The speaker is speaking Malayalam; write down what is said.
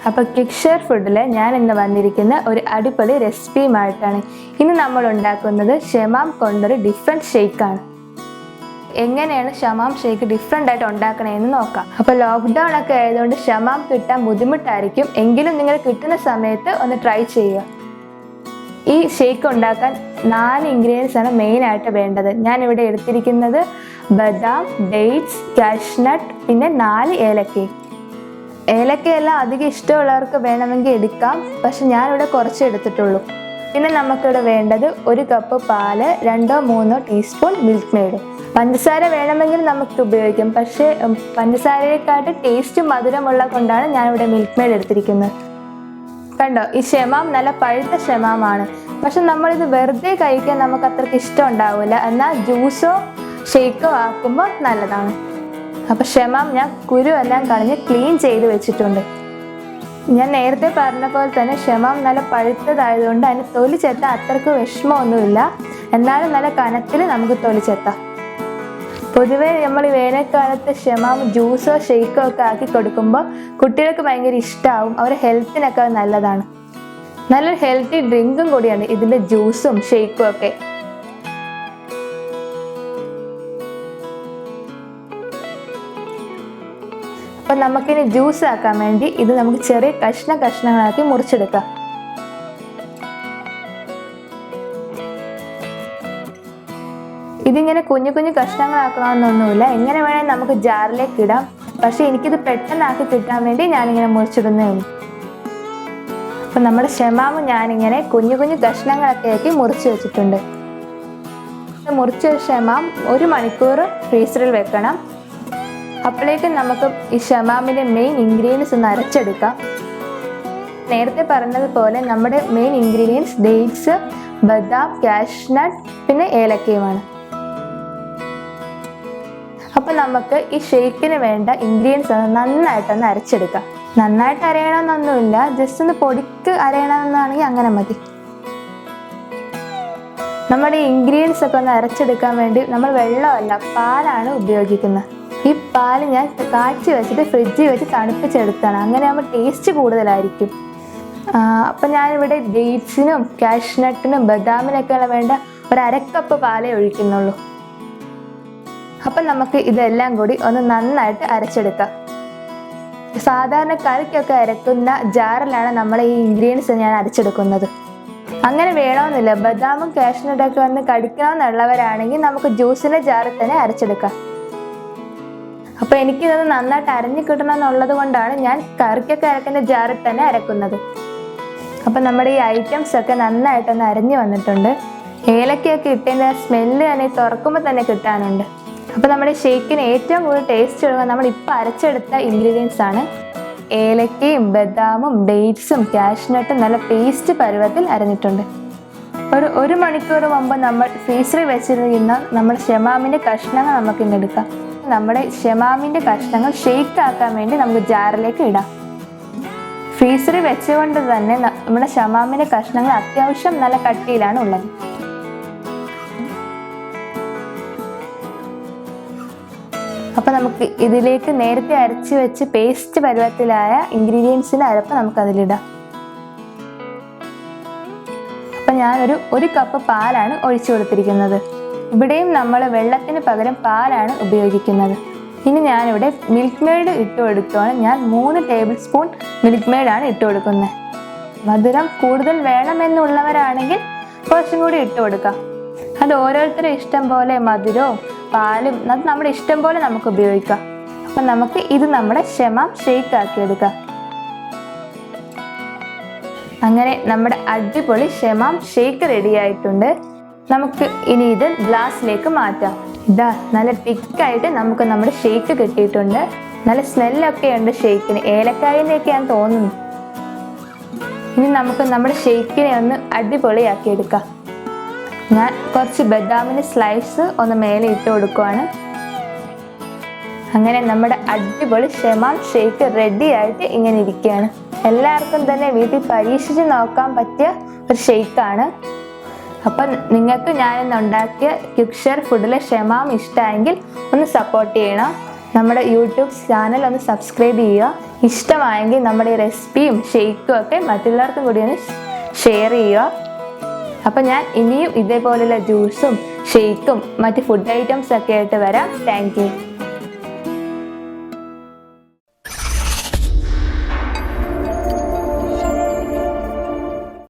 അപ്പോൾ ക്വിക്ക് ഷെയർ ഫുഡിൽ ഞാൻ ഇന്ന് വന്നിരിക്കുന്ന ഒരു അടിപൊളി റെസിപ്പിയുമായിട്ടാണ്. ഇന്ന് നമ്മൾ ഉണ്ടാക്കുന്നത് ഷമാം കൊണ്ടൊരു ഡിഫറെൻറ്റ് ഷേക്കാണ്. എങ്ങനെയാണ് ഷമാം ഷേക്ക് ഡിഫറെൻ്റ് ആയിട്ട് ഉണ്ടാക്കണമെന്ന് നോക്കാം. അപ്പോൾ ലോക്ക്ഡൗൺ ഒക്കെ ആയതുകൊണ്ട് ഷമാം കിട്ടാൻ ബുദ്ധിമുട്ടായിരിക്കും, എങ്കിലും നിങ്ങൾ കിട്ടുന്ന സമയത്ത് ഒന്ന് ട്രൈ ചെയ്യുക. ഈ ഷേക്ക് ഉണ്ടാക്കാൻ 4 ഇൻഗ്രീഡിയൻസ് ആണ് മെയിനായിട്ട് വേണ്ടത്. ഞാനിവിടെ എടുത്തിരിക്കുന്നത് ബദാം, ഡേറ്റ്സ്, കാഷ്നട്ട്, പിന്നെ 4 ഏലക്കയും. ഏലക്കയെല്ലാം അധികം ഇഷ്ടമുള്ളവർക്ക് വേണമെങ്കിൽ എടുക്കാം, പക്ഷെ ഞാനിവിടെ കുറച്ച് എടുത്തിട്ടുള്ളൂ. പിന്നെ നമുക്കിവിടെ വേണ്ടത് 1 കപ്പ് പാല്, 2-3 ടീസ്പൂൺ മിൽക്ക് മെയ്ഡ്. പഞ്ചസാര വേണമെങ്കിൽ നമുക്ക് ഉപയോഗിക്കാം, പക്ഷേ പഞ്ചസാരയെക്കാട്ട് ടേസ്റ്റ് മധുരമുള്ള കൊണ്ടാണ് ഞാനിവിടെ മിൽക്ക് മെയ്ഡ് എടുത്തിരിക്കുന്നത്. കണ്ടോ, ഈ ഷമാം നല്ല പഴുത്ത ഷമാമാണ്. പക്ഷെ നമ്മളിത് വെറുതെ കഴിക്കാൻ നമുക്ക് അത്രയ്ക്ക് ഇഷ്ടം ഉണ്ടാവില്ല, എന്നാൽ ജ്യൂസോ ഷേക്കോ ആക്കുമ്പോൾ നല്ലതാണ്. അപ്പോൾ ഷമാം ഞാൻ കുരുവെല്ലാം കളഞ്ഞ് ക്ലീൻ ചെയ്ത് വെച്ചിട്ടുണ്ട്. ഞാൻ നേരത്തെ പറഞ്ഞ പോലെ തന്നെ ഷമാം നല്ല പഴുത്തതായതുകൊണ്ട് അതിന് തൊലി ചെത്താൻ അത്രയ്ക്ക് വിഷമമൊന്നുമില്ല, എന്നാലും നല്ല കനത്തിൽ നമുക്ക് തൊലി ചെത്താം. പൊതുവേ നമ്മൾ ഈ വേനൽക്കാലത്ത് ഷമാം ജ്യൂസോ ഷേക്കോ ഒക്കെ ആക്കി കൊടുക്കുമ്പോൾ കുട്ടികൾക്ക് ഭയങ്കര ഇഷ്ടമാവും. അവരുടെ ഹെൽത്തിനൊക്കെ അത് നല്ലതാണ്. നല്ലൊരു ഹെൽത്തി ഡ്രിങ്കും കൂടിയാണ് ഇതിൻ്റെ ജ്യൂസും ഷേക്കും ഒക്കെ. അപ്പം നമുക്കിനി ജ്യൂസ് ആക്കാൻ വേണ്ടി ഇത് നമുക്ക് ചെറിയ കഷ്ണങ്ങളാക്കി മുറിച്ചെടുക്കാം. ഇതിങ്ങനെ കുഞ്ഞു കുഞ്ഞു കഷ്ണങ്ങളാക്കണമെന്നൊന്നുമില്ല, എങ്ങനെ വേണമെങ്കിൽ നമുക്ക് ജാറിലേക്ക് ഇടാം. പക്ഷെ എനിക്കിത് പെട്ടെന്നാക്കി കിട്ടാൻ വേണ്ടി ഞാനിങ്ങനെ മുറിച്ചിടുന്നേ ഉള്ളൂ. അപ്പം നമ്മുടെ ഷമാമ് ഞാനിങ്ങനെ കുഞ്ഞു കുഞ്ഞു കഷ്ണങ്ങളൊക്കെ ആക്കി മുറിച്ച് വെച്ചിട്ടുണ്ട്. മുറിച്ച ഷമാം 1 മണിക്കൂർ ഫ്രീസറിൽ വെക്കണം. അപ്പോഴേക്കും നമുക്ക് ഈ ഷമാമിൻ്റെ മെയിൻ ഇൻഗ്രീഡിയൻസ് ഒന്ന് അരച്ചെടുക്കാം. നേരത്തെ പറഞ്ഞതുപോലെ നമ്മുടെ മെയിൻ ഇൻഗ്രീഡിയൻസ് ഡേറ്റ്സ്, ബദാം, കാഷ്നട്ട്, പിന്നെ ഏലക്കയുമാണ്. അപ്പം നമുക്ക് ഈ ഷേക്കിന് വേണ്ട ഇൻഗ്രീഡിയൻസ് ഒന്ന് നന്നായിട്ടൊന്ന് അരച്ചെടുക്കാം. നന്നായിട്ട് അരയണമെന്നൊന്നുമില്ല, ജസ്റ്റ് ഒന്ന് പൊടിക്ക് അരയണമെന്നാണെങ്കിൽ അങ്ങനെ മതി. നമ്മുടെ ഈ ഇൻഗ്രീഡിയൻസ് ഒക്കെ ഒന്ന് അരച്ചെടുക്കാൻ വേണ്ടി നമ്മൾ വെള്ളമല്ല പാലാണ് ഉപയോഗിക്കുന്നത്. ഈ പാല് ഞാൻ കാച്ചി വെച്ചിട്ട് ഫ്രിഡ്ജിൽ വെച്ച് തണുപ്പിച്ചെടുത്താണ്, അങ്ങനെ ആകുമ്പോൾ ടേസ്റ്റ് കൂടുതലായിരിക്കും. അപ്പം ഞാനിവിടെ ഡേറ്റ്സിനും കാഷ്നട്ടിനും ബദാമിനൊക്കെയുള്ള വേണ്ട 1/2 കപ്പ് പാലേ ഒഴിക്കുന്നുള്ളൂ. അപ്പം നമുക്ക് ഇതെല്ലാം കൂടി ഒന്ന് നന്നായിട്ട് അരച്ചെടുക്കാം. സാധാരണ കറിക്കൊക്കെ അരക്കുന്ന ജാറിലാണ് നമ്മൾ ഈ ഇൻഗ്രീഡിയൻസ് ഞാൻ അരച്ചെടുക്കുന്നത്. അങ്ങനെ വേണമെന്നില്ല, ബദാമും കാഷ്നട്ടൊക്കെ വന്ന് കടിക്കണമെന്നുള്ളവരാണെങ്കിൽ നമുക്ക് ജ്യൂസിൻ്റെ ജാറിൽ തന്നെ അരച്ചെടുക്കാം. അപ്പോൾ എനിക്കിത് നന്നായിട്ട് അരഞ്ഞു കിട്ടണം എന്നുള്ളത് കൊണ്ടാണ് ഞാൻ കറിക്കൊക്കെ അരക്കുന്ന ജാറിൽ തന്നെ അരക്കുന്നത്. അപ്പം നമ്മുടെ ഈ ഐറ്റംസ് ഒക്കെ നന്നായിട്ടൊന്ന് അരഞ്ഞു വന്നിട്ടുണ്ട്. ഏലക്കയൊക്കെ ഇട്ടതിൻ്റെ സ്മെല്ല് തന്നെ തുറക്കുമ്പോൾ തന്നെ കിട്ടാനുണ്ട്. അപ്പോൾ നമ്മുടെ ഷേക്കിന് ഏറ്റവും കൂടുതൽ ടേസ്റ്റ് കൊടുക്കാൻ നമ്മളിപ്പോൾ അരച്ചെടുത്ത ഇൻഗ്രീഡിയൻസ് ആണ്. ഏലക്കയും ബദാമും ഡേറ്റ്സും കാഷ്നട്ടും നല്ല പേസ്റ്റ് പരുവത്തിൽ അരഞ്ഞിട്ടുണ്ട്. 1 മണിക്കൂർ മുമ്പ് നമ്മൾ ഫ്രീസറിൽ വെച്ചിരിക്കുന്ന നമ്മുടെ ഷമാമിൻ്റെ കഷ്ണങ്ങൾ നമുക്ക് ഇങ്ങെടുക്കാം. നമ്മുടെ ഷമാമിൻ്റെ കഷ്ണങ്ങൾ ഷേക്ക് ആക്കാൻ വേണ്ടി നമുക്ക് ജാറിലേക്ക് ഇടാം. ഫ്രീസറിൽ വെച്ചുകൊണ്ട് തന്നെ നമ്മുടെ ഷമാമിൻ്റെ കഷ്ണങ്ങൾ അത്യാവശ്യം നല്ല കട്ടിയിലാണ് ഉള്ളത്. അപ്പോൾ നമുക്ക് ഇതിലേക്ക് നേരത്തെ അരച്ച് വെച്ച് പേസ്റ്റ് പരുവത്തിലായ ഇൻഗ്രീഡിയൻസിൻ്റെ അരപ്പ് നമുക്ക് അതിലിടാം. അപ്പം ഞാനൊരു 1 കപ്പ് പാലാണ് ഒഴിച്ചു കൊടുത്തിരിക്കുന്നത്. ഇവിടെയും നമ്മൾ വെള്ളത്തിന് പകരം പാലാണ് ഉപയോഗിക്കുന്നത്. ഇനി ഞാനിവിടെ മിൽക്ക് മെയ്ഡ് ഇട്ട് കൊടുക്കുകയാണ്. ഞാൻ 3 ടേബിൾ സ്പൂൺ മിൽക്ക് മെയ്ഡാണ് ഇട്ട് കൊടുക്കുന്നത്. മധുരം കൂടുതൽ വേണമെന്നുള്ളവരാണെങ്കിൽ കുറച്ചും കൂടി ഇട്ട് കൊടുക്കാം. അത് ഓരോരുത്തരുടെ ഇഷ്ടം പോലെ മധുരവും പാലും അത് നമ്മുടെ ഇഷ്ടം പോലെ നമുക്ക് ഉപയോഗിക്കാം. അപ്പം നമുക്ക് ഇത് നമ്മുടെ ഷമാം ഷേക്ക് ആക്കിയെടുക്കാം. അങ്ങനെ നമ്മുടെ അടിപൊളി ഷമാം ഷേക്ക് റെഡി ആയിട്ടുണ്ട്. നമുക്ക് ഇനി ഇത് ഗ്ലാസ്സിലേക്ക് മാറ്റാം. ഇതാ നല്ല തിക്കായിട്ട് നമുക്ക് നമ്മുടെ ഷേക്ക് കിട്ടിയിട്ടുണ്ട്. നല്ല സ്മെല്ലൊക്കെ ഉണ്ട് ഷേക്കിന്, ഏലക്കായൻ്റെയൊക്കെ ഞാൻ തോന്നുന്നു. ഇനി നമുക്ക് നമ്മുടെ ഷേക്കിനെ ഒന്ന് അടിപൊളിയാക്കി എടുക്കാം. ഞാൻ കുറച്ച് ബദാമിൻ്റെ സ്ലൈസ് ഒന്ന് മേലെ ഇട്ട് കൊടുക്കുവാണ്. അങ്ങനെ നമ്മുടെ അടിപൊളി ഷമാം ഷേക്ക് റെഡി ആയിട്ട് ഇങ്ങനെ ഇരിക്കുകയാണ്. എല്ലാവർക്കും തന്നെ വീട്ടിൽ പരീക്ഷിച്ച് നോക്കാൻ പറ്റിയ ഒരു ഷേക്കാണ്. അപ്പം നിങ്ങൾക്ക് ഞാനിന്ന് ഉണ്ടാക്കിയ ക്വിക്ക് ഷെയർ ഫുഡിലെ ഷമാം ഇഷ്ടമായെങ്കിൽ ഒന്ന് സപ്പോർട്ട് ചെയ്യണം. നമ്മുടെ യൂട്യൂബ് ചാനൽ ഒന്ന് സബ്സ്ക്രൈബ് ചെയ്യുക. ഇഷ്ടമായെങ്കിൽ നമ്മുടെ ഈ റെസിപ്പിയും ഷേക്കും ഒക്കെ മറ്റുള്ളവർക്കും കൂടി ഒന്ന് ഷെയർ ചെയ്യുക. അപ്പം ഞാൻ ഇനിയും ഇതേപോലെയുള്ള ജ്യൂസും ഷേക്കും മറ്റ് ഫുഡ് ഐറ്റംസ് ഒക്കെ ആയിട്ട് വരാം. Thank you.